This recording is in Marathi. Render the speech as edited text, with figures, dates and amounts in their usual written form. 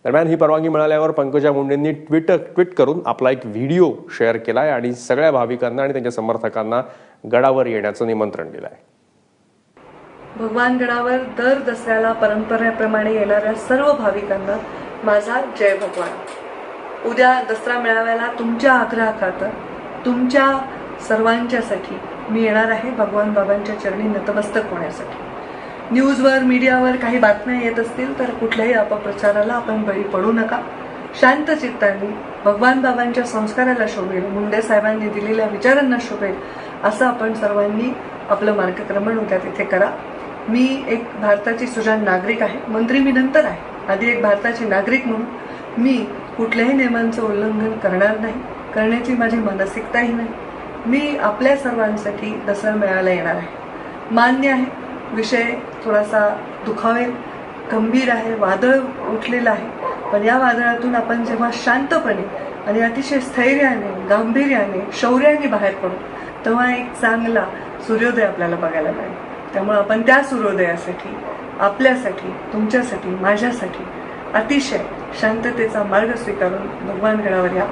दरम्यान ही परवानगी मिळाल्यावर पंकजा मुंडेंनी ट्विट करून आपला एक व्हिडिओ शेअर केलाय आणि सगळ्या भाविकांना आणि त्यांच्या समर्थकांना गडावर येण्याचं निमंत्रण दिलंय. भगवान गडावर दर दसऱ्याला परंपरेप्रमाणे येणाऱ्या सर्व भाविकांना माझा जय भगवान. उद्या दसरा मेळाव्याला तुमच्या आग्रहाखातर तुमच्या सर्वांच्यासाठी मी येणार आहे भगवान बाबांच्या चरणी नतमस्तक होण्यासाठी. न्यूजवर मीडियावर काही बातम्या येत असतील तर कुठल्याही अपप्रचाराला आपण बळी पडू नका. शांत चित्ताने भगवान बाबांच्या संस्काराला शोभेल, मुंडे साहेबांनी दिलेल्या विचारांना शोभेल असं आपण सर्वांनी आपलं मार्गक्रमण उद्या तिथे करा. मी एक भारताची सुजाण नागरिक आहे, मंत्री मी नंतर आहे, आधी एक भारताची नागरिक म्हणून मी कुठल्याही नियमांचं उल्लंघन करणार नाही, करण्याची माझी मानसिकताही नाही. मी आपल्या सर्वांसाठी दसरा मेळाव्याला येणार आहे. मान्य आहे विषय थोडासा दुखावेल, गंभीर आहे, वादळ उठलेलं आहे, पण या वादळातून आपण जेव्हा शांतपणे आणि अतिशय स्थैर्याने, गांभीर्याने, शौर्याने बाहेर पडू तेव्हा एक चांगला सूर्योदय आपल्याला बघायला मिळेल. त्यामुळे आपण त्या सूर्योदयासाठी, आपल्यासाठी, तुमच्यासाठी, माझ्यासाठी अतिशय शांततेचा मार्ग स्वीकारून भगवान गडावर या.